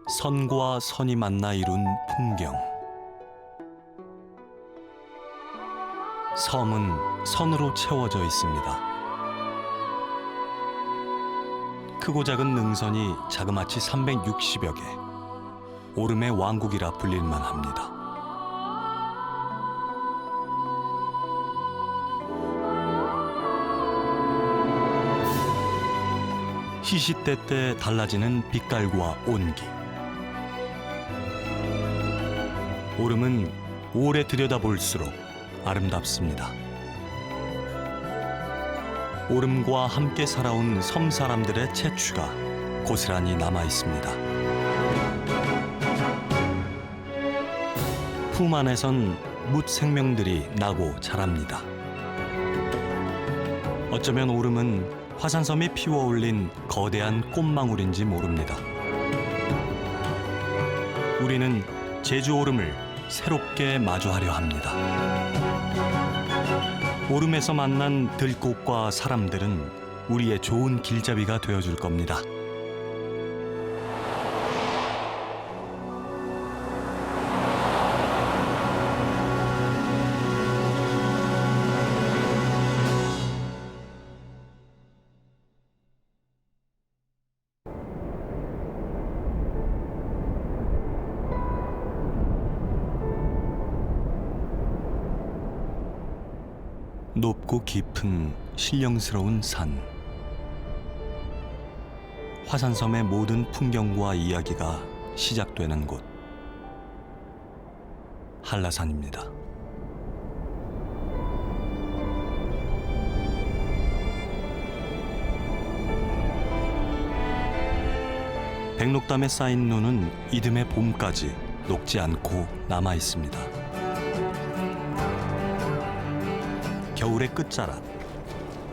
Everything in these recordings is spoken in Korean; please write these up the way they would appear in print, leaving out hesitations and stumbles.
선과 선이 만나 이룬 풍경. 섬은 선으로 채워져 있습니다. 크고 작은 능선이 자그마치 360여 개, 오름의 왕국이라 불릴만 합니다. 시시때때 달라지는 빛깔과 온기. 오름은 오래 들여다볼수록 아름답습니다. 오름과 함께 살아온 섬 사람들의 채취가 고스란히 남아 있습니다. 품 안에선 묻 생명들이 나고 자랍니다. 어쩌면 오름은 화산섬이 피워올린 거대한 꽃망울인지 모릅니다. 우리는 제주 오름을 새롭게 마주하려 합니다. 오름에서 만난 들꽃과 사람들은 우리의 좋은 길잡이가 되어줄 겁니다. 높고 깊은 신령스러운 산. 화산섬의 모든 풍경과 이야기가 시작되는 곳. 한라산입니다. 백록담에 쌓인 눈은 이듬해 봄까지 녹지 않고 남아 있습니다. 겨울의 끝자락,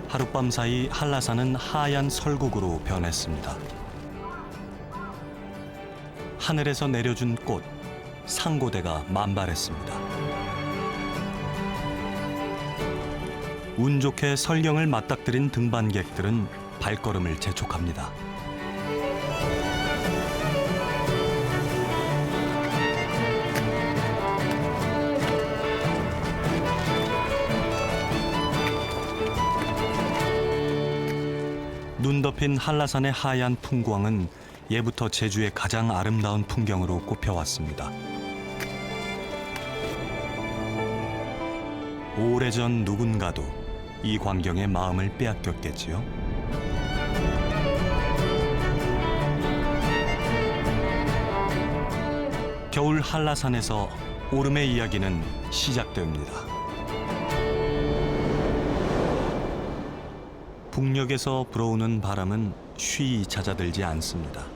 하룻밤 사이 한라산은 하얀 설국으로 변했습니다. 하늘에서 내려준 꽃, 상고대가 만발했습니다. 운 좋게 설경을 맞닥뜨린 등반객들은 발걸음을 재촉합니다. 눈 덮인 한라산의 하얀 풍광은 예부터 제주의 가장 아름다운 풍경으로 꼽혀왔습니다. 오래전 누군가도 이 광경에 마음을 빼앗겼겠지요. 겨울 한라산에서 오름의 이야기는 시작됩니다. 북녘에서 불어오는 바람은 쉬이 잦아들지 않습니다.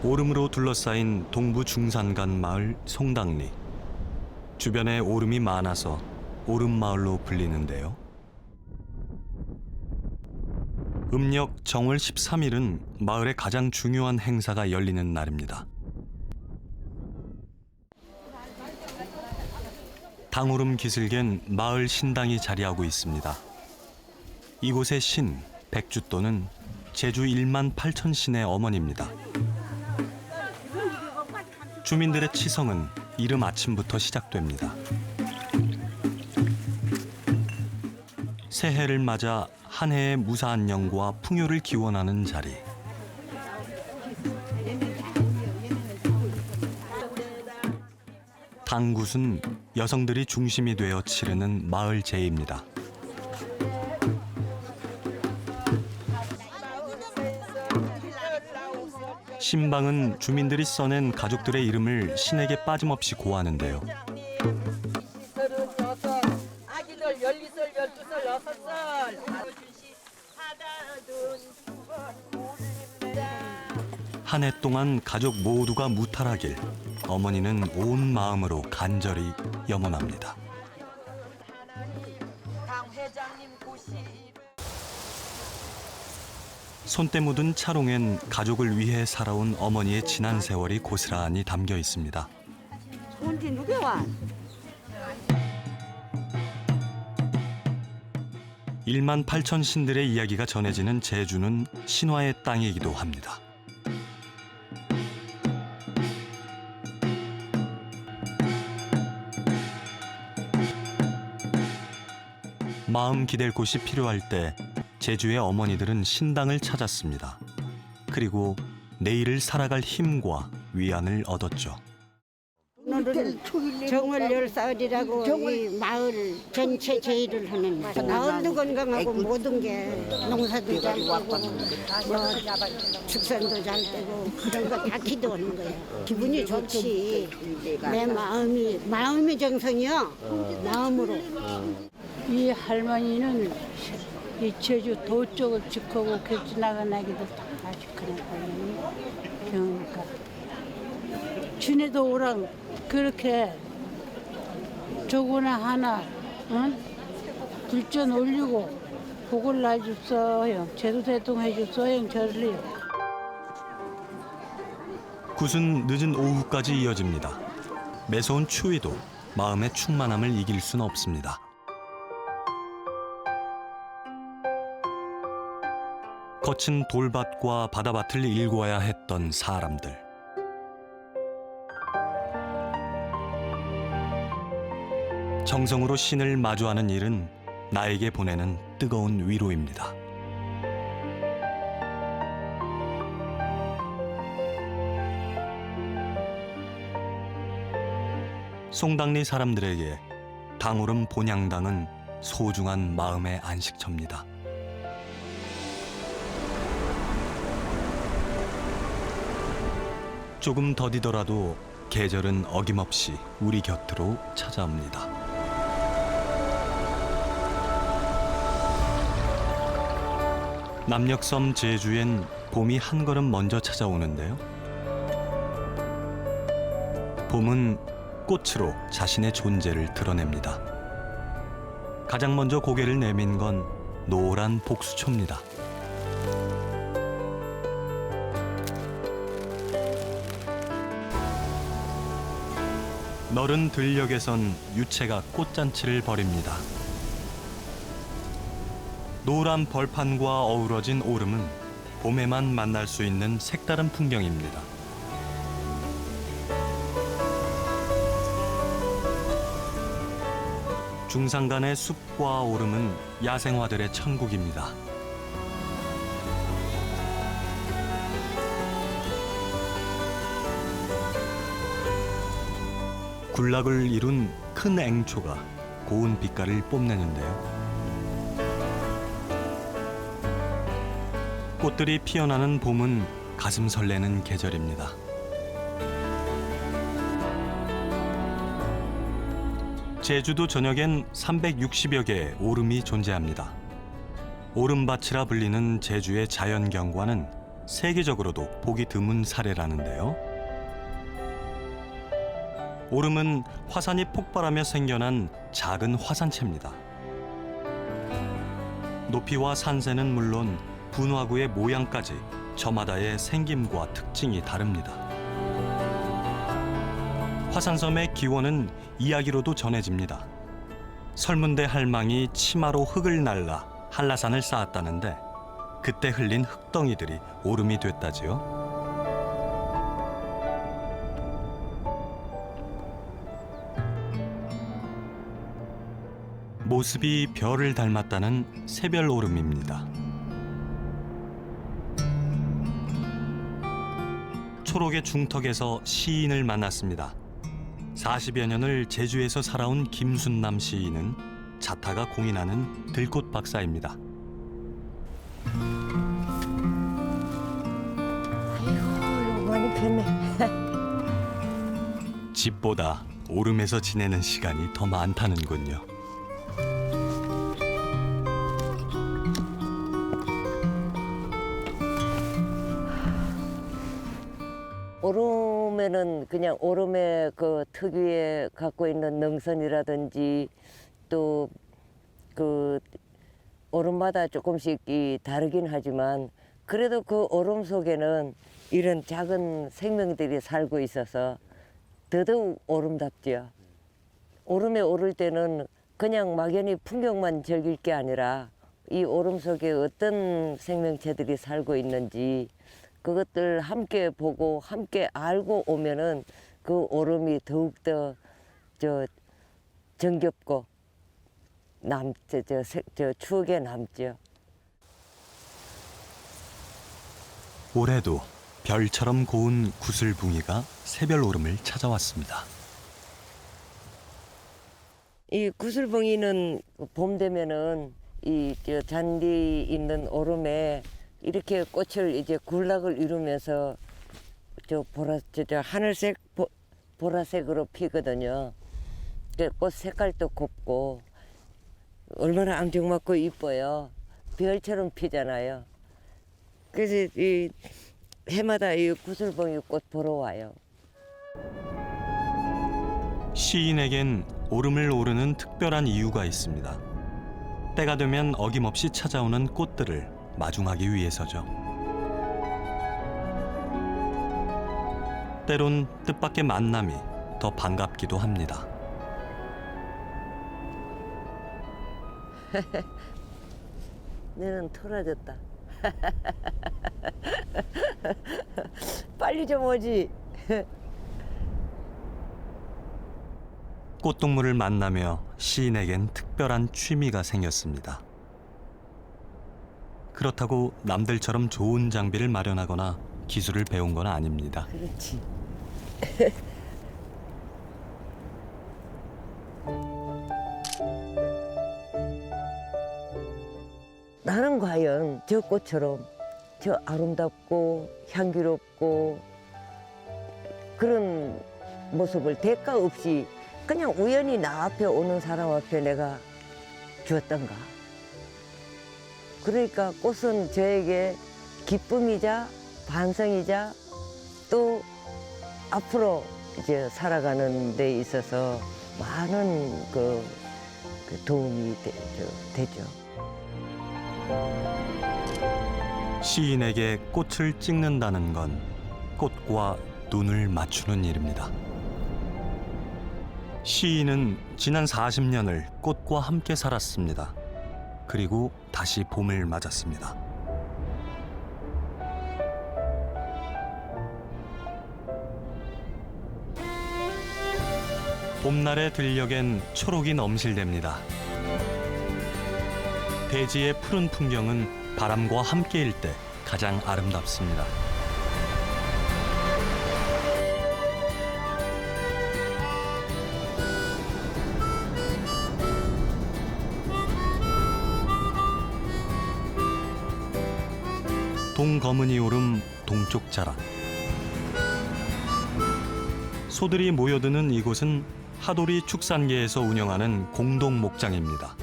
오름으로 둘러싸인 동부 중산간 마을 송당리. 주변에 오름이 많아서 오름마을로 불리는데요. 음력 정월 13일은 마을의 가장 중요한 행사가 열리는 날입니다. 당오름 기슭엔 마을 신당이 자리하고 있습니다. 이곳의 신, 백주또는 제주 1만 8천 신의 어머니입니다. 주민들의 치성은 이른 아침부터 시작됩니다. 새해를 맞아 한 해의 무사안녕과 풍요를 기원하는 자리. 당굿은 여성들이 중심이 되어 치르는 마을 제입니다. 신방은 주민들이 써낸 가족들의 이름을 신에게 빠짐없이 고하는데요. 아기들 12살, 12살, 6살. 한 해 동안 가족 모두가 무탈하길 어머니는 온 마음으로 간절히 염원합니다. 손때 묻은 차롱엔 가족을 위해 살아온 어머니의 지난 세월이 고스란히 담겨 있습니다. 손지 누가 와? 1만 8천 신들의 이야기가 전해지는 제주는 신화의 땅이기도 합니다. 마음 기댈 곳이 필요할 때 제주의 어머니들은 신당을 찾았습니다. 그리고 내일을 살아갈 힘과 위안을 얻었죠. 오늘은 정월 열사흘이라고 이 마을 전체 제의를 하는 마을도 건강하고 모든 게 농사도 잘 되고 뭐 축산도 잘 되고 그런 거 다 기도하는 거예요. 기분이 좋지. 내 마음이 정성이요. 마음으로. 이 할머니는 이 제주 도 쪽을 지키고 그 지나간 아기들 다 지키는 할머니. 그러니까 준에도 오랑 그렇게 조구나 하나, 응? 불전 올리고 복을 놔줬어요. 제도 대통 해줬어요. 저를요. 굿은 늦은 오후까지 이어집니다. 매서운 추위도 마음의 충만함을 이길 수는 없습니다. 거친 돌밭과 바다밭을 일궈야 했던 사람들. 정성으로 신을 마주하는 일은 나에게 보내는 뜨거운 위로입니다. 송당리 사람들에게 당오름 본향당은 소중한 마음의 안식처입니다. 조금 더디더라도 계절은 어김없이 우리 곁으로 찾아옵니다. 남녘섬 제주엔 봄이 한 걸음 먼저 찾아오는데요. 봄은 꽃으로 자신의 존재를 드러냅니다. 가장 먼저 고개를 내민 건 노란 복수초입니다. 너른 들녘에선 유채가 꽃잔치를 벌입니다. 노란 벌판과 어우러진 오름은 봄에만 만날 수 있는 색다른 풍경입니다. 중산간의 숲과 오름은 야생화들의 천국입니다. 군락을 이룬 큰 앵초가 고운 빛깔을 뽐내는데요. 꽃들이 피어나는 봄은 가슴 설레는 계절입니다. 제주도 전역엔 360여 개의 오름이 존재합니다. 오름밭이라 불리는 제주의 자연 경관은 세계적으로도 보기 드문 사례라는데요. 오름은 화산이 폭발하며 생겨난 작은 화산체입니다. 높이와 산세는 물론 분화구의 모양까지 저마다의 생김과 특징이 다릅니다. 화산섬의 기원은 이야기로도 전해집니다. 설문대 할망이 치마로 흙을 날라 한라산을 쌓았다는데 그때 흘린 흙덩이들이 오름이 됐다지요. 모습이 별을 닮았다는 새별 오름입니다. 초록의 중턱에서 시인을 만났습니다. 40여 년을 제주에서 살아온 김순남 시인은 자타가 공인하는 들꽃 박사입니다. 아이고, 많이 폈네. 집보다 오름에서 지내는 시간이 더 많다는군요. 오름에는 그냥 오름의 그 특유의 갖고 있는 능선이라든지 또 그 오름마다 조금씩 다르긴 하지만 그래도 그 오름 속에는 이런 작은 생명들이 살고 있어서 더더욱 오름답지요. 오름에 오를 때는 그냥 막연히 풍경만 즐길 게 아니라 이 오름 속에 어떤 생명체들이 살고 있는지 그것들 함께 보고 함께 알고 오면은 그 오름이 더욱더 정겹고 저 추억에 남죠. 올해도 별처럼 고운 구슬붕이가 새별 오름을 찾아왔습니다. 이 구슬봉이는 봄 되면은 저 잔디 있는 오름에 이렇게 꽃을 이제 군락을 이루면서 저 하늘색 보라색으로 피거든요. 꽃 색깔도 곱고 얼마나 앙증맞고 이뻐요. 별처럼 피잖아요. 그래서 이 해마다 이 구슬봉이 꽃 보러 와요. 시인에겐 오름을 오르는 특별한 이유가 있습니다. 때가 되면 어김없이 찾아오는 꽃들을 마중하기 위해서죠. 때론 뜻밖의 만남이 더 반갑기도 합니다. 내는 털어졌다. 빨리 좀 오지. 꽃동물을 만나며 시인에겐 특별한 취미가 생겼습니다. 그렇다고 남들처럼 좋은 장비를 마련하거나 기술을 배운 건 아닙니다. 그렇지. 나는 과연 저 꽃처럼 저 아름답고 향기롭고 그런 모습을 대가 없이 그냥 우연히 나 앞에 오는 사람 앞에 내가 주었던가. 그러니까 꽃은 저에게 기쁨이자 반성이자 또 앞으로 이제 살아가는 데 있어서 많은 그 도움이 되죠. 시인에게 꽃을 찍는다는 건 꽃과 눈을 맞추는 일입니다. 시인은 지난 40년을 꽃과 함께 살았습니다. 그리고 다시 봄을 맞았습니다. 봄날의 들녘엔 초록이 넘실댑니다. 대지의 푸른 풍경은 바람과 함께일 때 가장 아름답습니다. 동거문이 오름 동쪽 자락. 소들이 모여드는 이곳은 하도리 축산계에서 운영하는 공동 목장입니다.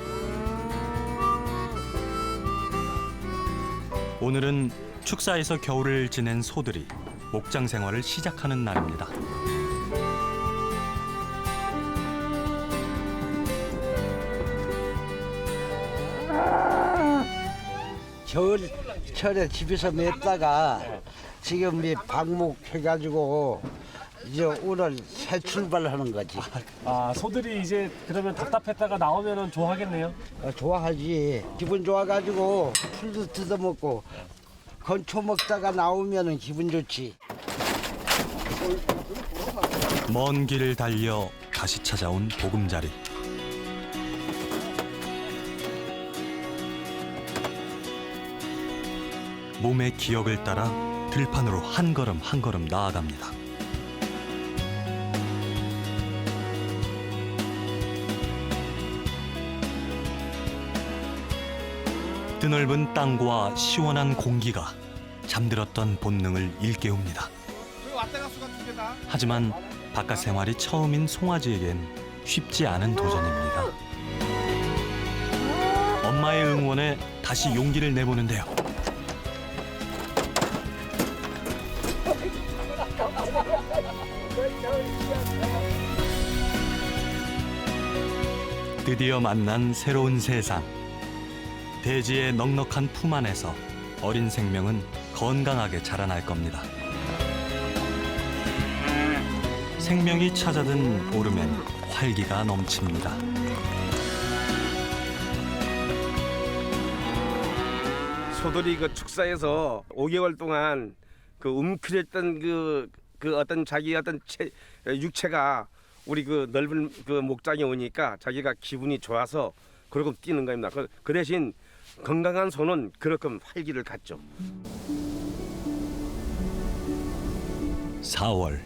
오늘은 축사에서 겨울을 지낸 소들이 목장 생활을 시작하는 날입니다. 겨울철에 집에서 맸다가 지금 이 방목해가지고 이제 오늘 새 출발하는 거지. 아, 소들이 이제 그러면 답답했다가 나오면은 좋아하겠네요. 좋아하지. 기분 좋아가지고 풀도 뜯어먹고 건초 먹다가 나오면은 기분 좋지. 먼 길을 달려 다시 찾아온 보금자리. 몸의 기억을 따라 들판으로 한 걸음 한 걸음 나아갑니다. 드넓은 땅과 시원한 공기가 잠들었던 본능을 일깨웁니다. 하지만 바깥 생활이 처음인 송아지에겐 쉽지 않은 도전입니다. 엄마의 응원에 다시 용기를 내보는데요. 드디어 만난 새로운 세상. 대지의 넉넉한 품 안에서 어린 생명은 건강하게 자라날 겁니다. 생명이 찾아든 오름엔 활기가 넘칩니다. 소들이 그 축사에서 5개월 동안 그 움츠렸던 그 어떤 자기 어떤 육체가 우리 그 넓은 그 목장에 오니까 자기가 기분이 좋아서 그러고 뛰는 겁니다. 그 대신 건강한 소는 그렇게 활기를 갖죠. 4월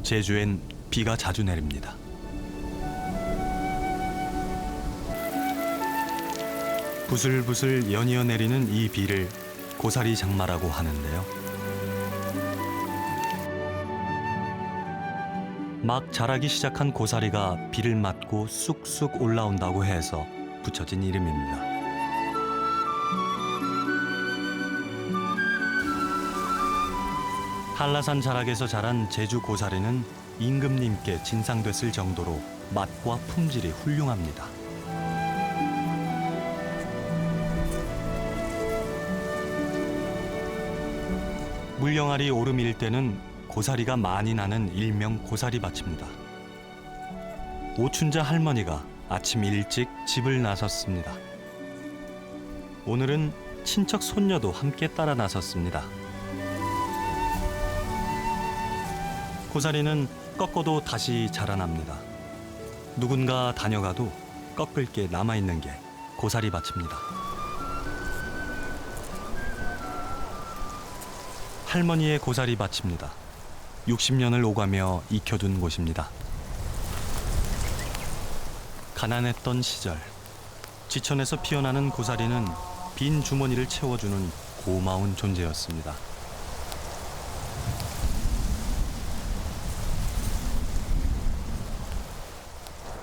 제주엔 비가 자주 내립니다. 부슬부슬 연이어 내리는 이 비를 고사리 장마라고 하는데요. 막 자라기 시작한 고사리가 비를 맞고 쑥쑥 올라온다고 해서 붙여진 이름입니다. 한라산 자락에서 자란 제주 고사리는 임금님께 진상됐을 정도로 맛과 품질이 훌륭합니다. 물영아리 오름일 때는 고사리가 많이 나는 일명 고사리밭입니다. 오춘자 할머니가 아침 일찍 집을 나섰습니다. 오늘은 친척 손녀도 함께 따라 나섰습니다. 고사리는 꺾어도 다시 자라납니다. 누군가 다녀가도 꺾을 게 남아있는 게 고사리밭입니다. 할머니의 고사리밭입니다. 60년을 오가며 익혀둔 곳입니다. 가난했던 시절, 지천에서 피어나는 고사리는 빈 주머니를 채워주는 고마운 존재였습니다.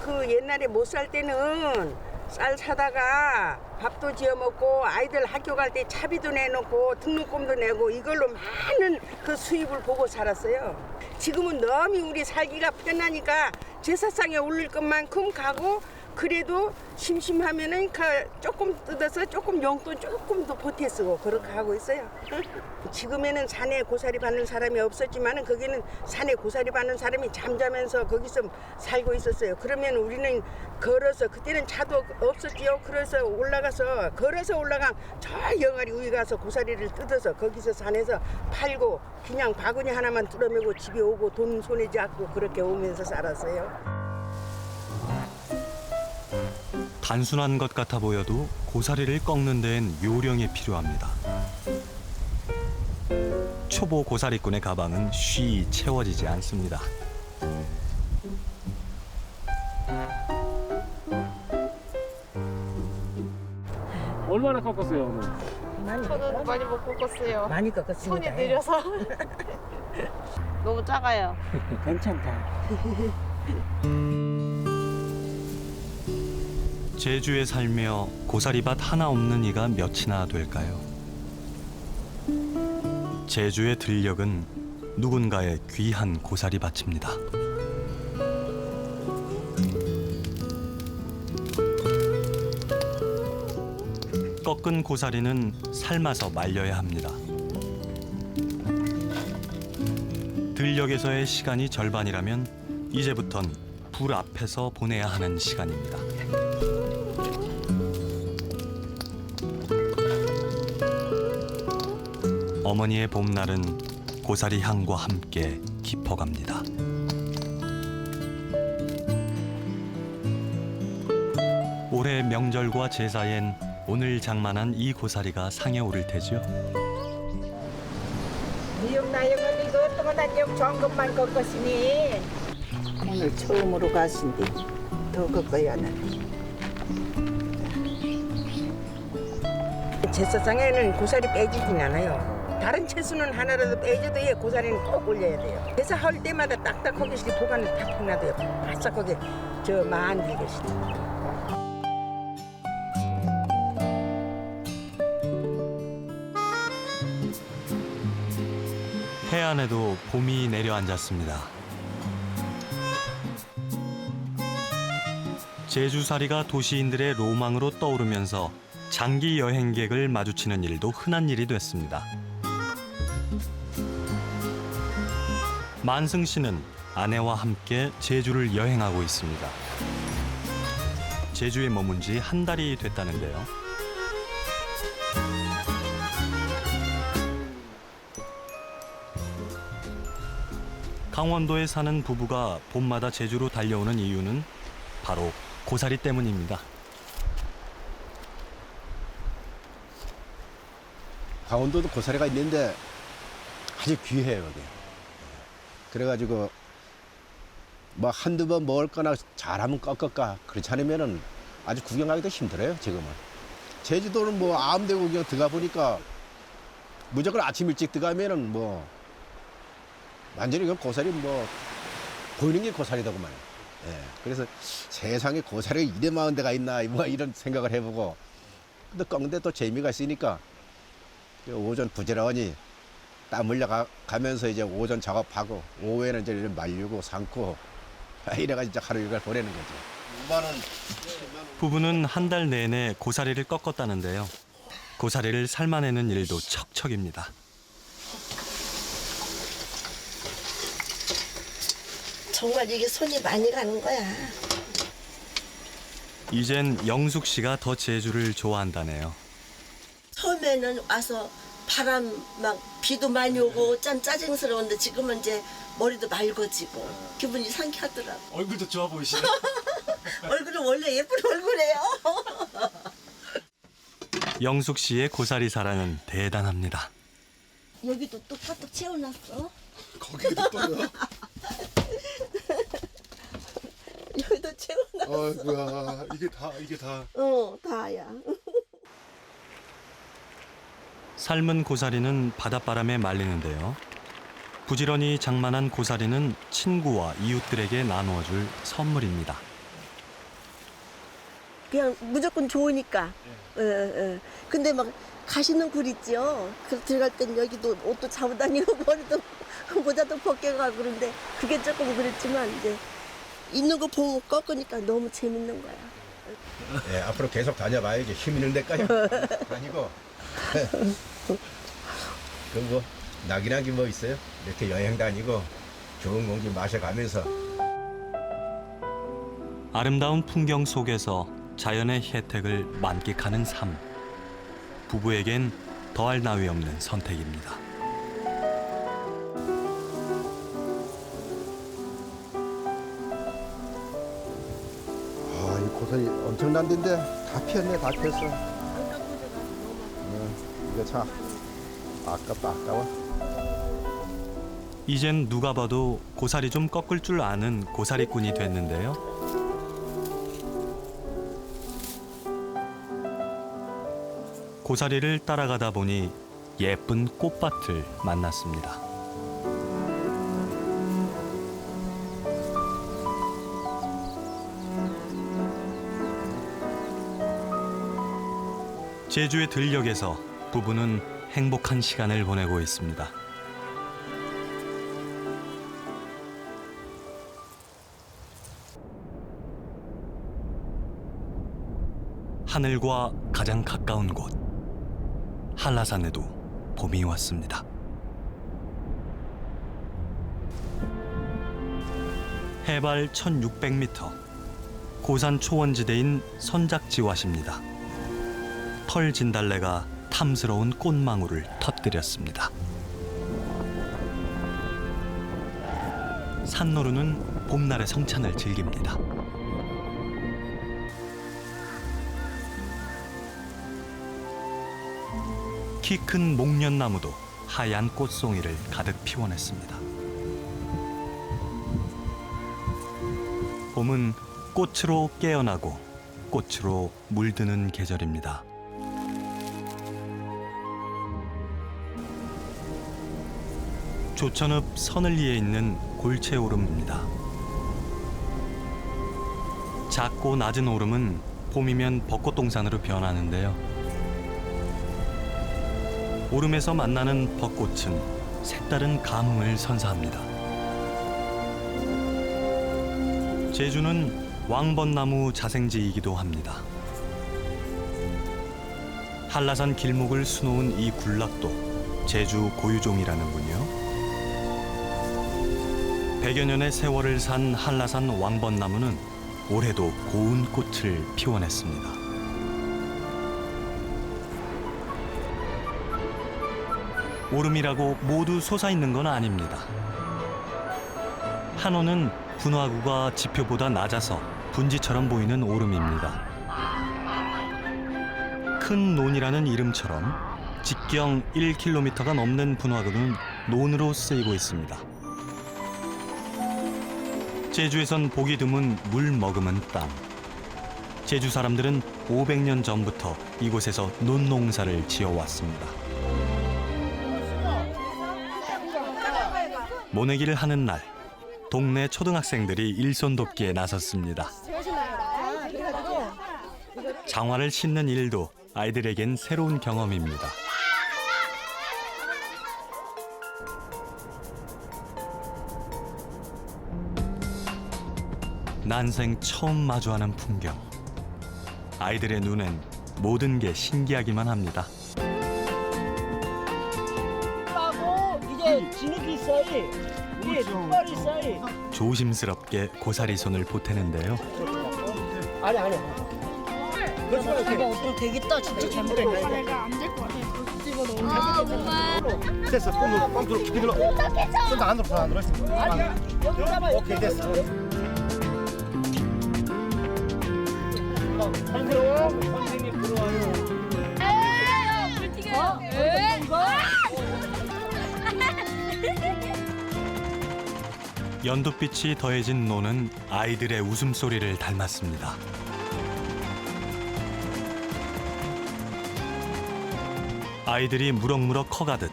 그 옛날에 못 살 때는 쌀 사다가 밥도 지어 먹고 아이들 학교 갈 때 차비도 내놓고 등록금도 내고 이걸로 많은 그 수입을 보고 살았어요. 지금은 너무 우리 살기가 편하니까 제사상에 올릴 것만큼 가고 그래도 심심하면은 그 조금 뜯어서 조금 용돈 조금 더 보태 쓰고 그렇게 하고 있어요. 지금에는 산에 고사리 받는 사람이 없었지만은 거기는 산에 고사리 받는 사람이 잠자면서 거기서 살고 있었어요. 그러면 우리는 걸어서 그때는 차도 없었지요. 그래서 올라가서 걸어서 올라가 저 영아리 위에 가서 고사리를 뜯어서 거기서 산에서 팔고 그냥 바구니 하나만 뚫어매고 집에 오고 돈 손에 잡고 그렇게 오면서 살았어요. 단순한 것 같아 보여도 고사리를 꺾는 데엔 요령이 필요합니다. 초보 고사리꾼의 가방은 쉬이 채워지지 않습니다. 얼마나 꺾었어요 오늘? 저는 많이 못 꺾었어요. 많이 꺾었습니다. 손이 느려서. 너무 작아요. 괜찮다. 제주에 살며 고사리밭 하나 없는 이가 몇이나 될까요? 제주의 들녘은 누군가의 귀한 고사리밭입니다. 꺾은 고사리는 삶아서 말려야 합니다. 들녘에서의 시간이 절반이라면 이제부턴 불 앞에서 보내야 하는 시간입니다. 어머니의 봄날은 고사리 향과 함께 깊어갑니다. 올해 명절과 제사엔 오늘 장만한 이 고사리가 상에 오를 테죠. 미역나영은 이거 어떤 영 좋은 것만 꺾었으니 오늘 처음으로 가신디 더 꺾어야 하는데 제사상에는 고사리 빼지진 않아요. 다른 채소는 하나라도 빼줘도 예, 고사리는 꼭 올려야 돼요. 제사할 때마다 딱딱하게 보관을 탁 해놔둬요. 바싹하게 저 만들듯이. 해안에도 봄이 내려앉았습니다. 제주살이가 도시인들의 로망으로 떠오르면서 장기 여행객을 마주치는 일도 흔한 일이 됐습니다. 만승 씨는 아내와 함께 제주를 여행하고 있습니다. 제주에 머문 지 한 달이 됐다는데요. 강원도에 사는 부부가 봄마다 제주로 달려오는 이유는 바로 고사리 때문입니다. 강원도도 고사리가 있는데 아주 귀해요, 여기. 그래가지고 뭐 한두 번 먹을 거나 잘하면 꺾을까. 그렇지 않으면은 아주 구경하기도 힘들어요, 지금은. 제주도는 뭐 아무데 구경 들어가 보니까 무조건 아침 일찍 들어가면은 뭐 완전히 그 고사리 뭐 보이는 게 고사리더구만. 예. 그래서 세상에 고사리가 이래 많은 데가 있나 뭐 이런 생각을 해보고 근데 꺾는데 또 재미가 있으니까 오전 부지런히 땀 흘려가면서 이제 오전 작업하고 오후에는 이제 말리고 삶고 이래가 진짜 하루 일과를 보내는 거죠. 부부는 한 달 내내 고사리를 꺾었다는데요. 고사리를 삶아내는 일도 척척입니다. 정말 이게 손이 많이 가는 거야. 이젠 영숙 씨가 더 제주를 좋아한다네요. 처음에는 와서 바람 막 비도 많이 오고 참 짜증스러운데 지금은 이제 머리도 맑아지고 기분이 상쾌하더라고. 얼굴도 좋아 보이시네. 얼굴은 원래 예쁜 얼굴이에요. 영숙 씨의 고사리 사랑은 대단합니다. 여기도 또 가득 채워놨어. 거기도 또요? 여기도 채워놨어. 아이고야, 이게 다. 다야. 삶은 고사리는 바닷바람에 말리는데요. 부지런히 장만한 고사리는 친구와 이웃들에게 나누어줄 선물입니다. 그냥 무조건 좋으니까. 근데 막 가시는 굴 있죠. 그 들어갈 땐 여기도 옷도 잡고 다니고 머리도 모자도 벗겨가고 그런데 그게 조금 그랬지만 이제 있는 거 보고 꺾으니까 너무 재밌는 거야. 예, 앞으로 계속 다녀봐야지. 힘 있는 데까지 다니고. 그 뭐 낙이나기 뭐 있어요? 이렇게 여행 다니고 좋은 공기 마셔가면서. 아름다운 풍경 속에서 자연의 혜택을 만끽하는 삶. 부부에겐 더할 나위 없는 선택입니다. 아, 이 고사리 엄청난 데인데 다 피었네, 다 피었어. 이거 참 아깝다, 아까워. 이젠 누가 봐도 고사리 좀 꺾을 줄 아는 고사리꾼이 됐는데요. 고사리를 따라가다 보니 예쁜 꽃밭을 만났습니다. 제주의 들녘에서 부부는 행복한 시간을 보내고 있습니다. 하늘과 가장 가까운 곳, 한라산에도 봄이 왔습니다. 해발 1600m, 고산 초원지대인 선작지왓입니다. 털 진달래가 탐스러운 꽃망울을 터뜨렸습니다. 산노루는 봄날의 성찬을 즐깁니다. 키 큰 목련나무도 하얀 꽃송이를 가득 피워냈습니다. 봄은 꽃으로 깨어나고 꽃으로 물드는 계절입니다. 조천읍 서늘리에 있는 골채오름입니다. 작고 낮은 오름은 봄이면 벚꽃동산으로 변하는데요. 오름에서 만나는 벚꽃은 색다른 감흥을 선사합니다. 제주는 왕벚나무 자생지이기도 합니다. 한라산 길목을 수놓은 이 군락도 제주 고유종이라는군요. 100여 년의 세월을 산 한라산 왕벚나무는 올해도 고운 꽃을 피워냈습니다. 오름이라고 모두 솟아있는 건 아닙니다. 한원은 분화구가 지표보다 낮아서 분지처럼 보이는 오름입니다. 큰 논이라는 이름처럼 직경 1km가 넘는 분화구는 논으로 쓰이고 있습니다. 제주에선 보기 드문 물 머금은 땅. 제주 사람들은 500년 전부터 이곳에서 논농사를 지어왔습니다. 모내기를 하는 날, 동네 초등학생들이 일손 돕기에 나섰습니다. 장화를 신는 일도 아이들에겐 새로운 경험입니다. 난생 처음 마주하는 풍경. 아이들의 눈엔 모든 게 신기하기만 합니다. 이제 진흙이 쌓이, 위에 흙발이 쌓이. 조심스럽게 고사리 손을 보태는데요. 아니. 이거 어떻게 되겠다. 진짜 잘못했네. 됐어. 뻥 들어. 깊이 들어. 손 안 들어. 아니야. 여기 잡아. 오케이, 됐어. 선생님 들어와요. 연두빛이 더해진 논은 아이들의 웃음소리를 닮았습니다. 아이들이 무럭무럭 커가듯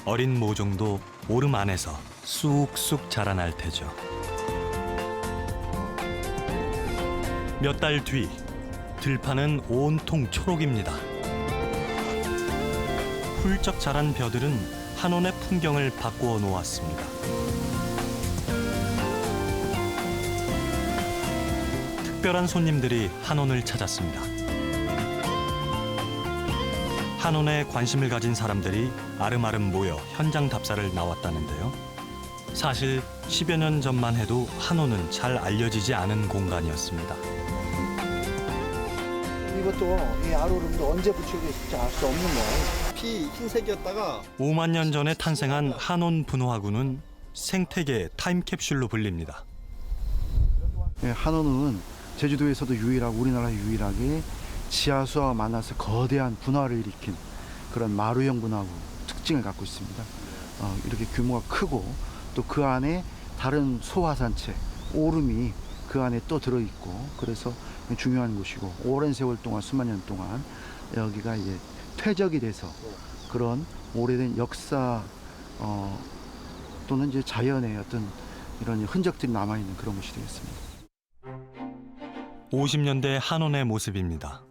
어린 모종도 오름 안에서 쑥쑥 자라날 테죠. 몇 달 뒤, 들판은 온통 초록입니다. 훌쩍 자란 벼들은 한온의 풍경을 바꾸어 놓았습니다. 특별한 손님들이 한온을 찾았습니다. 한온에 관심을 가진 사람들이 아름아름 모여 현장 답사를 나왔다는데요. 사실 10여 년 전만 해도 한온은 잘 알려지지 않은 공간이었습니다. 이것도 이 알오름도 언제 붙이게 될지 알 수 없는 거예요. 피 흰색이었다가 5만 년 전에 탄생한 한온 분화구는 생태계의 타임캡슐로 불립니다. 한온은 제주도에서도 우리나라 유일하게 지하수와 만나서 거대한 분화를 일으킨 그런 마루형 분화구 특징을 갖고 있습니다. 이렇게 규모가 크고 또 그 안에 다른 소화산체, 오름이 그 안에 또 들어있고 그래서 중요한 곳이고 오랜 세월 동안 수만 년 동안 여기가 이제 퇴적이 돼서 그런 오래된 역사 또는 이제 자연의 어떤 이런 흔적들이 남아있는 그런 곳이 되겠습니다. 50년대 한온의 모습입니다.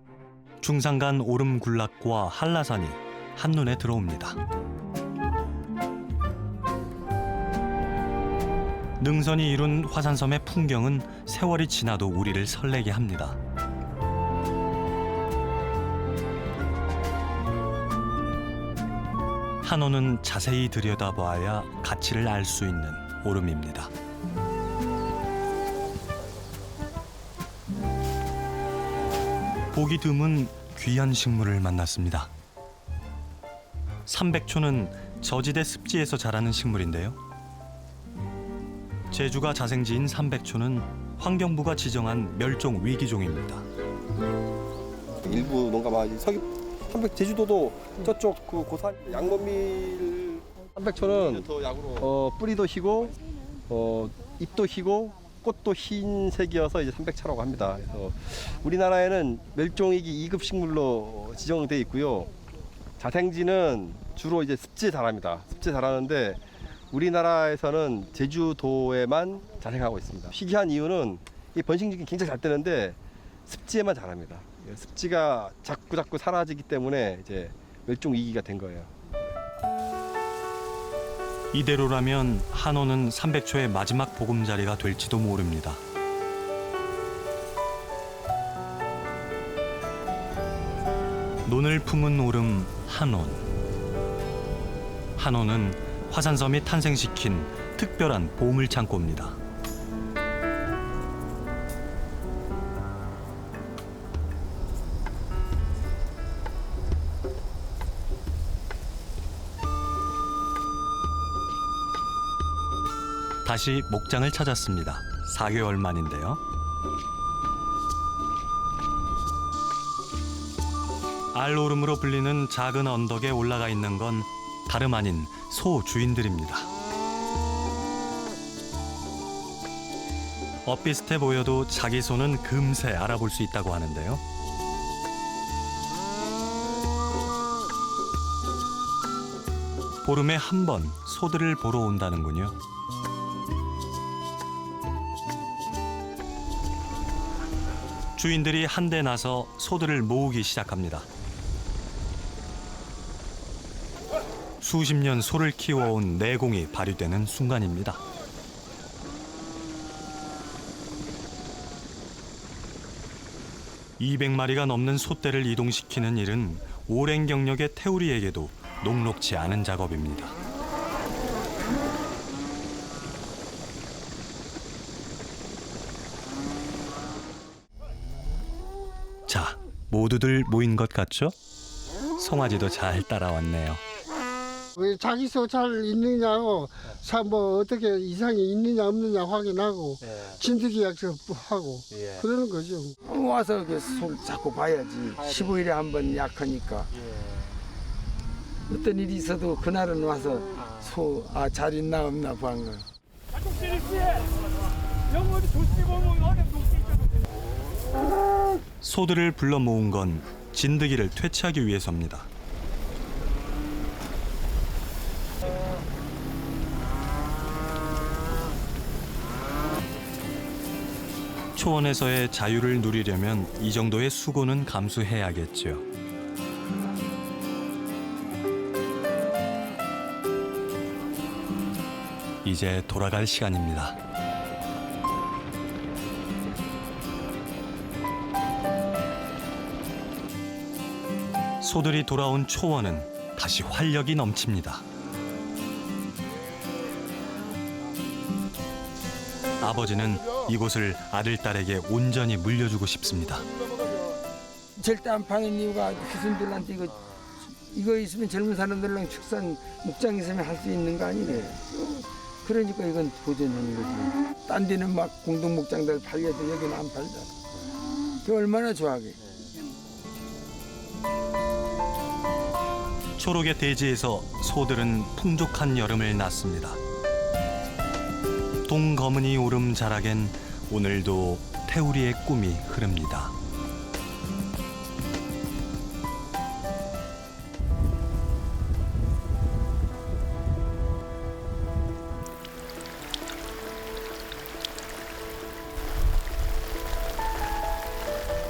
중산간 오름 군락과 한라산이 한눈에 들어옵니다. 능선이 이룬 화산섬의 풍경은 세월이 지나도 우리를 설레게 합니다. 한온은 자세히 들여다봐야 가치를 알 수 있는 오름입니다. 보기 드문 귀한 식물을 만났습니다. 삼백초는 저지대 습지에서 자라는 식물인데요. 제주가 자생지인 삼백초는 환경부가 지정한 멸종 위기종입니다. 일부 농가마 삼백 제주도도 저쪽 그 고산 양건밀 삼백초는 뿌리도 희고 잎도 희고 꽃도 흰색이어서 이제 삼백차라고 합니다. 그래서 우리나라에는 멸종위기 2급 식물로 지정돼 있고요. 자생지는 주로 이제 습지에 자랍니다. 습지에 자라는데 우리나라에서는 제주도에만 자생하고 있습니다. 희귀한 이유는 이 번식력이 굉장히 잘 되는데 습지에만 자랍니다. 습지가 자꾸 사라지기 때문에 이제 멸종 위기가 된 거예요. 이대로라면 한온은 삼백초의 마지막 보금자리가 될지도 모릅니다. 논을 품은 오름 한온. 한온은 화산섬이 탄생시킨 특별한 보물 창고입니다. 다시 목장을 찾았습니다. 4개월 만인데요. 말오름으로 불리는 작은 언덕에 올라가 있는 건 다름 아닌 소 주인들입니다. 엇비슷해 보여도 자기 소는 금세 알아볼 수 있다고 하는데요. 보름에 한 번 소들을 보러 온다는군요. 주인들이 한데 나서 소들을 모으기 시작합니다. 수십 년 소를 키워온 내공이 발휘되는 순간입니다. (200마리가) 넘는 소떼를 이동시키는 일은 오랜 경력의 태우리에게도 녹록지 않은 작업입니다. 자, 모두들 모인 것 같죠? 송아지도 잘 따라왔네요. 왜 자기 소 잘 있느냐고, 뭐 어떻게 이상이 있느냐 없느냐 확인하고 진드기 약속하고 그러는 거죠. 와서 그 소 자꾸 봐야지. 15일에 한 번 약하니까. 어떤 일이 있어도 그날은 와서 소 잘 있나 없나 보는 거예요. 소들을 불러 모은 건 진드기를 퇴치하기 위해서입니다. 초원에서의 자유를 누리려면 이 정도의 수고는 감수해야겠죠. 이제 돌아갈 시간입니다. 소들이 돌아온 초원은 다시 활력이 넘칩니다. 아버지는 이곳을 아들, 딸에게 온전히 물려주고 싶습니다. 절대 안 파는 이유가 후손들한테 이거 있으면 젊은 사람들랑 축산 목장 있으면 할 수 있는 거 아니래. 그러니까 이건 보존하는 거지. 딴 데는 막 공동 목장들 팔려도 여기는 안 팔잖아. 그 얼마나 좋아하게. 초록의 대지에서 소들은 풍족한 여름을 났습니다. 동거문이 오름 자락엔 오늘도 태우리의 꿈이 흐릅니다.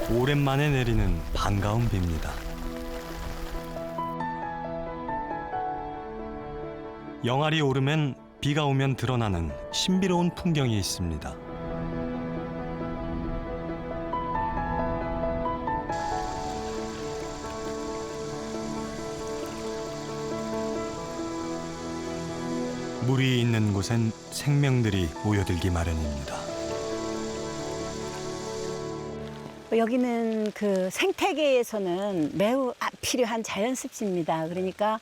오랜만에 내리는 반가운 비입니다. 영아리 오름엔 비가 오면 드러나는 신비로운 풍경이 있습니다. 물이 있는 곳엔 생명들이 모여들기 마련입니다. 여기는 그 생태계에서는 매우 필요한 자연 습지입니다. 그러니까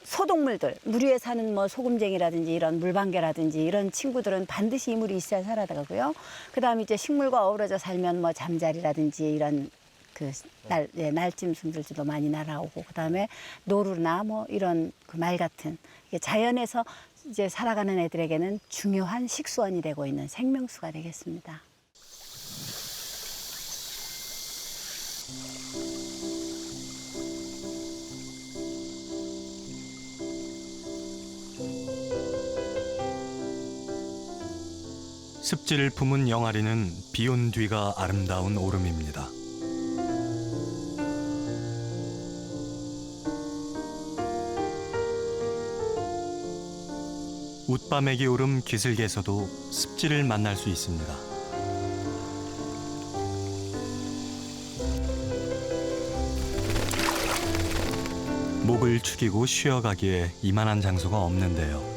소동물들, 물 위에 사는 뭐 소금쟁이라든지 이런 물방개라든지 이런 친구들은 반드시 이 물이 있어야 살아가고요. 그다음에 이제 식물과 어우러져 살면 뭐 잠자리라든지 이런 그 날짐승들도 많이 날아오고, 그다음에 노루나 뭐 이런 그 말 같은 자연에서 이제 살아가는 애들에게는 중요한 식수원이 되고 있는 생명수가 되겠습니다. 습지를 품은 영아리는 비온 뒤가 아름다운 오름입니다. 웃바매기 오름 기슭에서도 습지를 만날 수 있습니다. 목을 축이고 쉬어가기에 이만한 장소가 없는데요.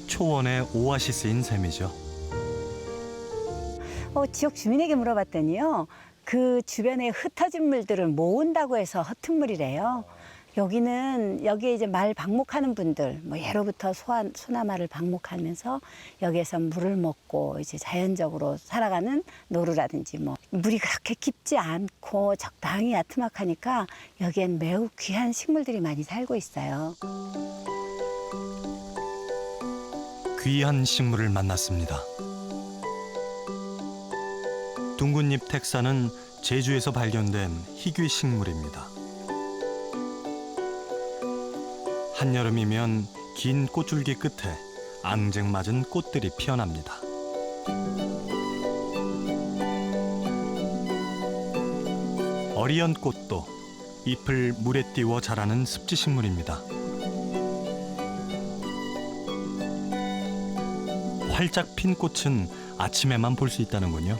초원의 오아시스인 셈이죠. 지역 주민에게 물어봤더니요, 그 주변에 흩어진 물들을 모은다고 해서 흩은 물이래요. 여기에 이제 말 방목하는 분들, 뭐 예로부터 소나마를 방목하면서 여기에서 물을 먹고 이제 자연적으로 살아가는 노루라든지 뭐 물이 그렇게 깊지 않고 적당히 야트막하니까 여기엔 매우 귀한 식물들이 많이 살고 있어요. 귀한 식물을 만났습니다. 둥근잎 택사는 제주에서 발견된 희귀 식물입니다. 한여름이면 긴 꽃줄기 끝에 앙증맞은 꽃들이 피어납니다. 어리연 꽃도 잎을 물에 띄워 자라는 습지식물입니다. 활짝 핀 꽃은 아침에만 볼 수 있다는군요.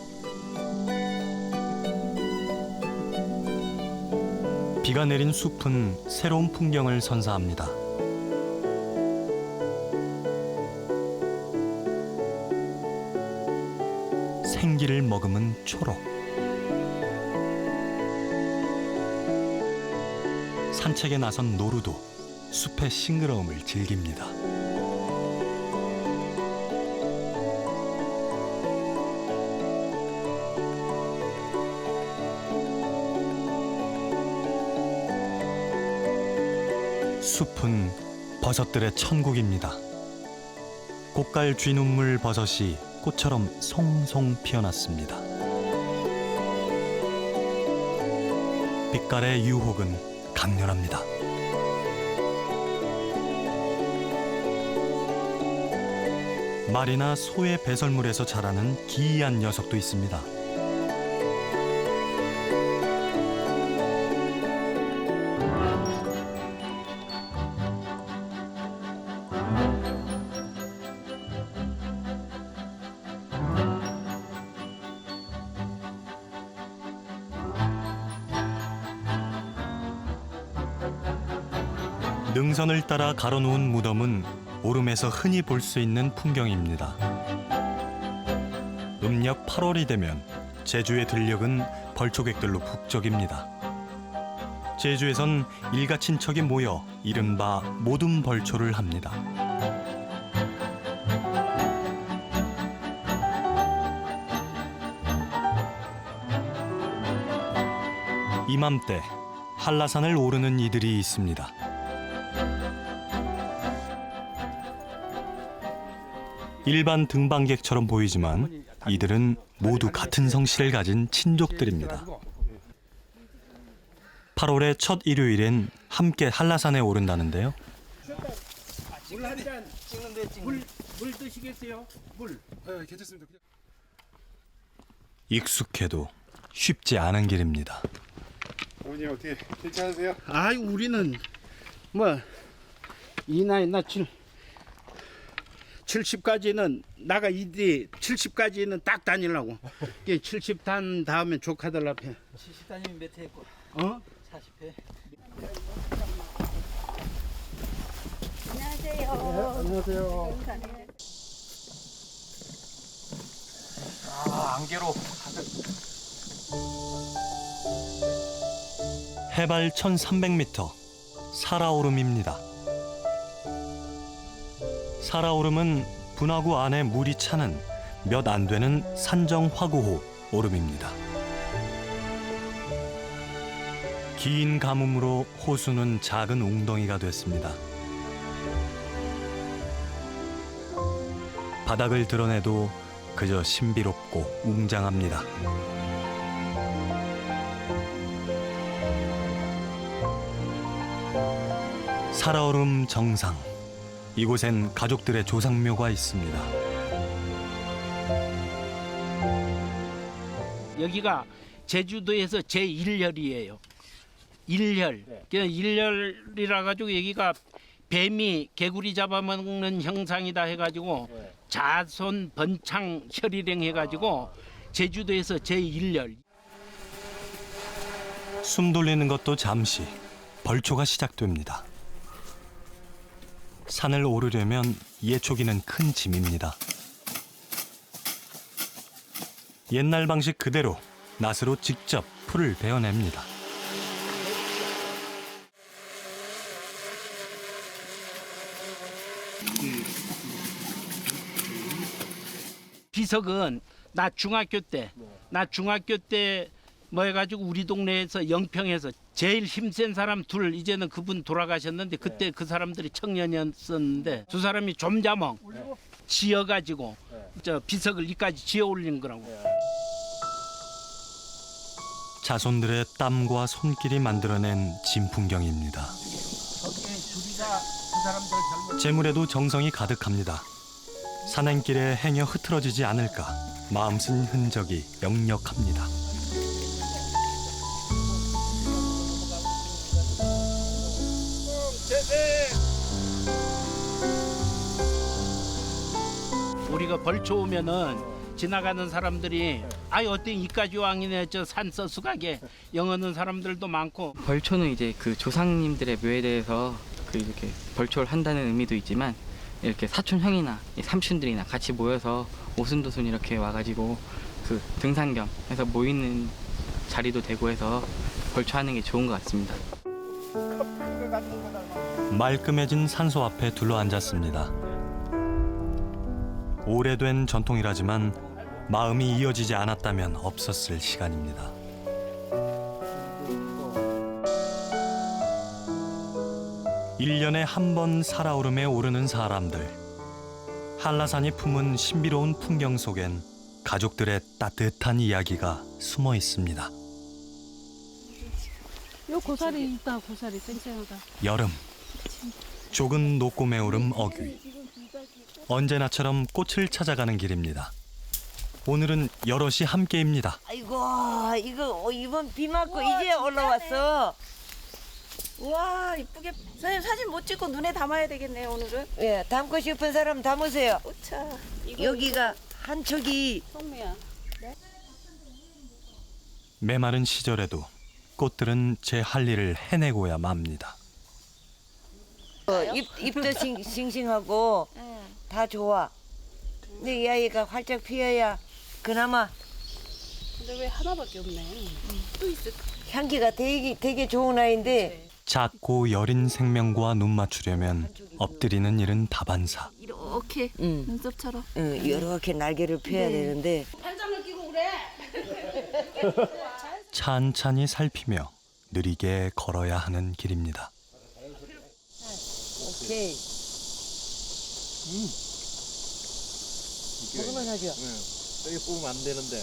비가 내린 숲은 새로운 풍경을 선사합니다. 생기를 머금은 초록. 산책에 나선 노루도 숲의 싱그러움을 즐깁니다. 숲은 버섯들의 천국입니다. 꽃갈 쥐눈물 버섯이 꽃처럼 송송 피어났습니다. 빛깔의 유혹은 강렬합니다. 말이나 소의 배설물에서 자라는 기이한 녀석도 있습니다. 능선을 따라 가로놓은 무덤은 오름에서 흔히 볼 수 있는 풍경입니다. 음력 8월이 되면 제주의 들녘은 벌초객들로 북적입니다. 제주에선 일가 친척이 모여 이른바 모둠 벌초를 합니다. 이맘때 한라산을 오르는 이들이 있습니다. 일반 등반객처럼 보이지만 이들은 모두 같은 성씨를 가진 친족들입니다. 8월의 첫 일요일엔 함께 한라산에 오른다는데요. 물 한 잔 찍는데 물 드시겠어요? 물. 괜찮습니다. 익숙해도 쉽지 않은 길입니다. 어머니 어떻게 괜찮으세요? 아이 우리는 뭐 이 나이 나 70까지는 나가 이들이 70까지는 딱 다니려고. 70 단 다음에 조카들 앞에. 70 다니면 몇 회 했고? 40회. 안녕하세요. 안녕하세요. 안개로 해발 1300m 사라오름입니다. 사라오름은 분화구 안에 물이 차는 몇 안 되는 산정 화구호 오름입니다. 긴 가뭄으로 호수는 작은 웅덩이가 됐습니다. 바닥을 드러내도 그저 신비롭고 웅장합니다. 사라오름 정상. 이곳엔 가족들의 조상묘가 있습니다. 여기가 제주도에서 제1혈이에요. 1혈. 일혈이라 가지고 여기가 뱀이 개구리 잡아먹는 형상이다 해가지고 자손 번창 혈이랭 해가지고 제주도에서 제1혈. 숨 돌리는 것도 잠시 벌초가 시작됩니다. 산을 오르려면 예초기는 큰 짐입니다. 옛날 방식 그대로 낫으로 직접 풀을 베어냅니다. 비석은 나 중학교 때 뭐 해가지고 우리 동네에서 영평에서 제일 힘센 사람 둘, 이제는 그분 돌아가셨는데 그때 그 사람들이 청년이었었는데 두 사람이 좀자멍 지어가지고 저 비석을 이까지 지어 올린 거라고. 자손들의 땀과 손길이 만들어낸 진풍경입니다. 재물에도 정성이 가득합니다. 산행길에 행여 흐트러지지 않을까 마음 쓴 흔적이 역력합니다. 우리가 벌초 오면은 지나가는 사람들이 아이 어때 이까지 왕이네 저 산 서수가게 영어는 사람들도 많고. 벌초는 이제 그 조상님들의 묘에 대해서 그 이렇게 벌초를 한다는 의미도 있지만 이렇게 사촌 형이나 삼촌들이나 같이 모여서 오순도순 이렇게 와가지고 그 등산 겸 해서 모이는 자리도 되고 해서 벌초하는 게 좋은 것 같습니다. 말끔해진 산소 앞에 둘러앉았습니다. 오래된 전통이라지만 마음이 이어지지 않았다면 없었을 시간입니다. 일년에 한 번 살아오름에 오르는 사람들. 한라산이 품은 신비로운 풍경 속엔 가족들의 따뜻한 이야기가 숨어 있습니다. 요 고사리 있다, 고사리 쌩쌩하다. 여름. 조근 녹곰에 오름 어귀. 언제나처럼 꽃을 찾아가는 길입니다. 오늘은 여럿이 함께입니다. 아이고 이거 이번 비 맞고 이제 올라왔어. 와 이쁘게 선생님 사진 못 찍고 눈에 담아야 되겠네요 오늘은. 예, 담고 싶은 사람 담으세요. 오차. 여기가 한 척이 성미야. 네? 메마른 시절에도 꽃들은 제 할 일을 해내고야 맙니다. 잎도 싱싱하고 다 좋아. 근데 이 아이가 활짝 피어야 그나마. 근데 왜 하나밖에 없네. 또 있을까? 향기가 되게 좋은 아이인데. 작고 여린 생명과 눈 맞추려면 엎드리는 일은 다반사. 이렇게 눈썹처럼. 이렇게 날개를 펴야 되는데. 반장을 끼고 그래. 찬찬히 살피며 느리게 걸어야 하는 길입니다. 오케이. 먹으면 하죠. 여기 뽑으면 안 되는데.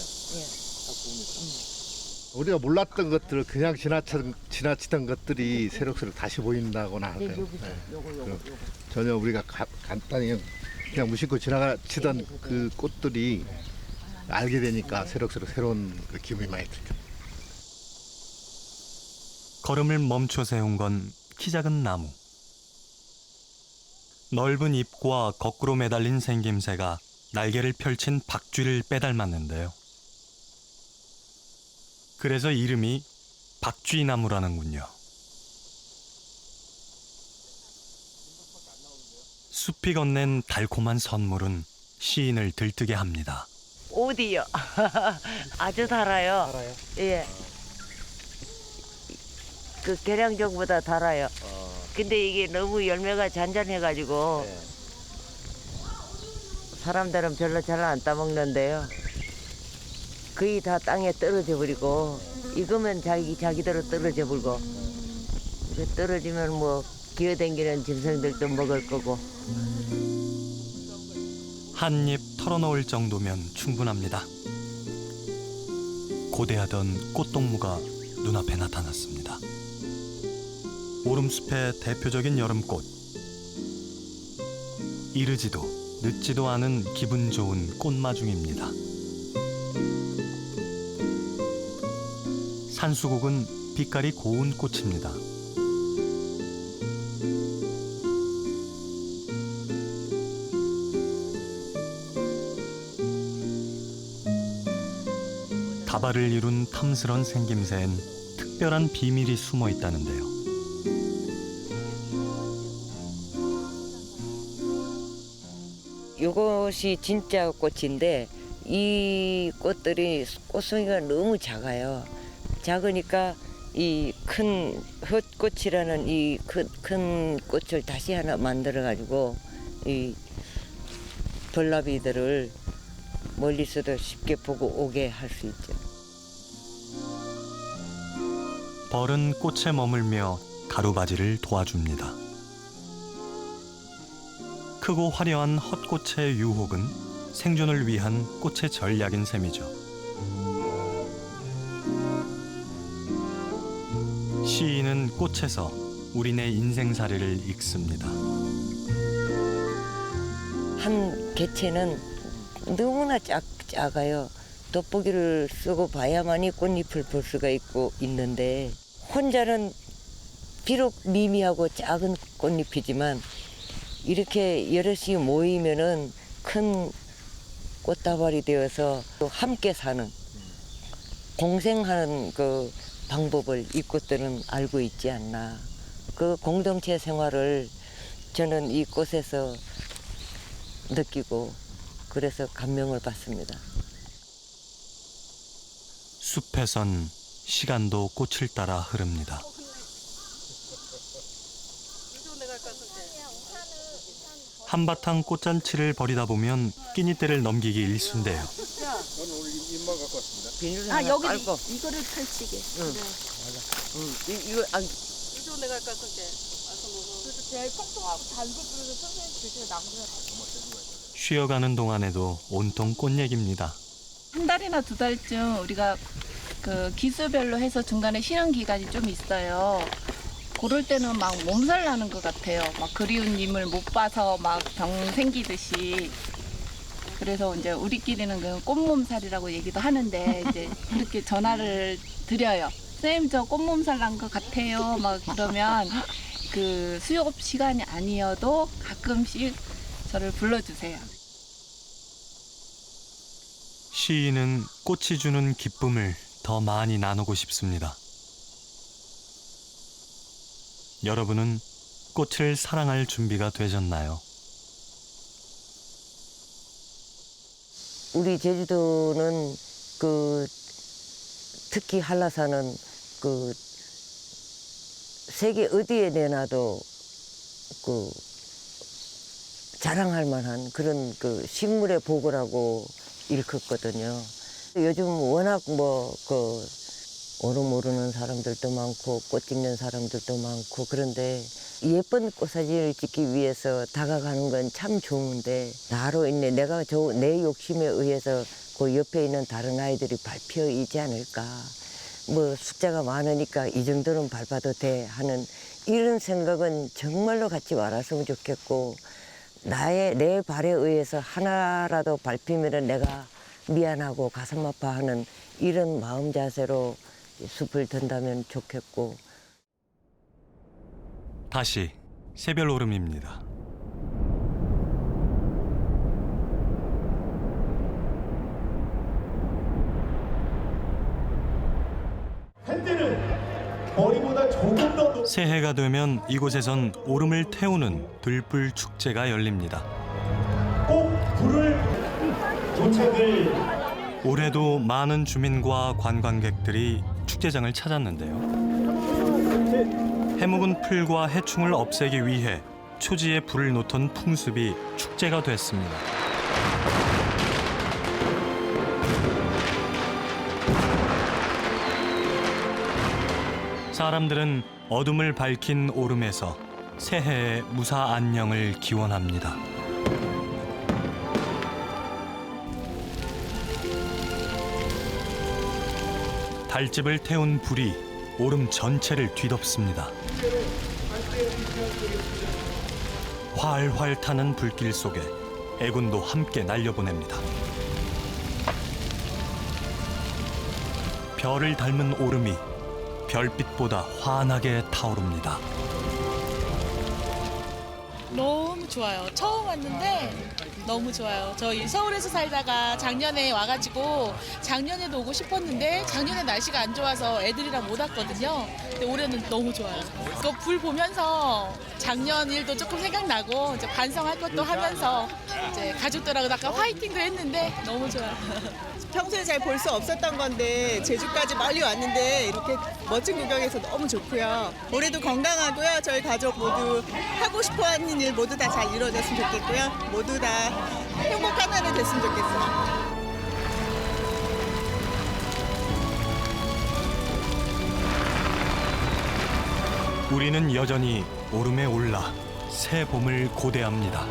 우리가 몰랐던 것들 그냥 지나치던 것들이 새록새록 다시 보인다거나 할까요? 전혀 우리가 간단히 그냥 무심코 지나치던 그 꽃들이 알게 되니까 새록새록 새로운 그 기분이 많이 들죠. 걸음을 멈춰 세운 건 키 작은 나무. 넓은 잎과 거꾸로 매달린 생김새가 날개를 펼친 박쥐를 빼닮았는데요. 그래서 이름이 박쥐나무라는군요. 숲이 건넨 달콤한 선물은 시인을 들뜨게 합니다. 어디요? 아주 달아요. 예. 그 계량종보다 달아요. 근데 이게 너무 열매가 잔잔해가지고 사람들은 별로 잘 안 따먹는데요. 거의 다 땅에 떨어져 버리고 익으면 자기대로 떨어져 버리고 떨어지면 뭐 기어다니는 짐승들도 먹을 거고. 한 입 털어놓을 정도면 충분합니다. 고대하던 꽃동무가 눈앞에 나타났습니다. 오름숲의 대표적인 여름꽃. 이르지도 늦지도 않은 기분 좋은 꽃마중입니다. 산수국은 빛깔이 고운 꽃입니다. 다발을 이룬 탐스런 생김새엔 특별한 비밀이 숨어 있다는데요. 이것이 진짜 꽃인데 이 꽃들이 꽃송이가 너무 작아요. 작으니까 이 큰 헛꽃이라는 이 큰 꽃을 다시 하나 만들어 가지고 이 벌나비들을 멀리서도 쉽게 보고 오게 할 수 있죠. 벌은 꽃에 머물며 가루바지를 도와줍니다. 크고 화려한 헛꽃의 유혹은 생존을 위한 꽃의 전략인 셈이죠. 시인은 꽃에서 우리네 인생살이를 읽습니다. 한 개체는 너무나 작아요. 돋보기를 쓰고 봐야만이 꽃잎을 볼 수가 있는데 혼자는 비록 미미하고 작은 꽃잎이지만 이렇게 여럿이 모이면은 큰 꽃다발이 되어서 또 함께 사는 공생하는 그 방법을 이 꽃들은 알고 있지 않나. 그 공동체 생활을 저는 이 꽃에서 느끼고 그래서 감명을 받습니다. 숲에선 시간도 꽃을 따라 흐릅니다. 한바탕 꽃잔치를 벌이다 보면 끼니 때를 넘기기 일쑤인데요. 저는 오늘 입만 갖고 왔습니다. 아 여기 이거를 펼치게. 응. 그래. 이거 이거 내가 아까 그게 와서 먹어. 그래서 제일 통통하고 단거 뿌려서 선생님 드시는 나무를 쉬어가는 동안에도 온통 꽃 얘기입니다. 한 달이나 두 달쯤 우리가 그 기수별로 해서 중간에 쉬는 기간이 좀 있어요. 그럴 때는 막 몸살 나는 것 같아요. 막 그리운 님을 못 봐서 막 병 생기듯이. 그래서 이제 우리끼리는 그 꽃몸살이라고 얘기도 하는데 이제 그렇게 전화를 드려요. 선생님 저 꽃몸살 난 것 같아요. 막 그러면 그 수업 시간이 아니어도 가끔씩 저를 불러주세요. 시인은 꽃이 주는 기쁨을 더 많이 나누고 싶습니다. 여러분은 꽃을 사랑할 준비가 되셨나요? 우리 제주도는 그 특히 한라산은 그 세계 어디에 내놔도 그 자랑할 만한 그런 그 식물의 보고라고 일컫거든요. 요즘 워낙 뭐 그 오름 오르는 사람들도 많고 꽃 찍는 사람들도 많고 그런데 예쁜 꽃사진을 찍기 위해서 다가가는 건 참 좋은데 나로 인해 내가 내 욕심에 의해서 그 옆에 있는 다른 아이들이 밟혀있지 않을까. 뭐 숫자가 많으니까 이 정도는 밟아도 돼 하는 이런 생각은 정말로 갖지 말았으면 좋겠고 내 발에 의해서 하나라도 밟히면 내가 미안하고 가슴 아파하는 이런 마음 자세로 숲을 든다면 좋겠고. 다시 새별 오름입니다. 햇띠는 머리보다 조금 더 새해가 되면 이곳에선 오름을 태우는 들불 축제가 열립니다. 꼭 불을 도착을. 올해도 많은 주민과 관광객들이 축제장을 찾았는데요. 해묵은 풀과 해충을 없애기 위해 초지에 불을 놓던 풍습이 축제가 됐습니다. 사람들은 어둠을 밝힌 오름에서 새해의 무사 안녕을 기원합니다. 달집을 태운 불이 오름 전체를 뒤덮습니다. 활활 타는 불길 속에 애군도 함께 날려보냅니다. 별을 닮은 오름이 별빛보다 환하게 타오릅니다. 너무 좋아요. 처음 왔는데 너무 좋아요. 저희 서울에서 살다가 작년에 와가지고 작년에도 오고 싶었는데 작년에 날씨가 안 좋아서 애들이랑 못 왔거든요. 근데 올해는 너무 좋아요. 그 불 보면서 작년 일도 조금 생각나고 이제 반성할 것도 하면서 이제 가족들하고 아까 화이팅도 했는데 너무 좋아요. 평소에 잘 볼 수 없었던 건데 제주까지 멀리 왔는데 이렇게 멋진 구경해서 너무 좋고요. 올해도 건강하고요. 저희 가족 모두 하고 싶어하는 일 모두 다 잘 이루어졌으면 좋겠고요. 모두 다 행복한 한 해 됐으면 좋겠어요. 우리는 여전히 오름에 올라 새 봄을 고대합니다.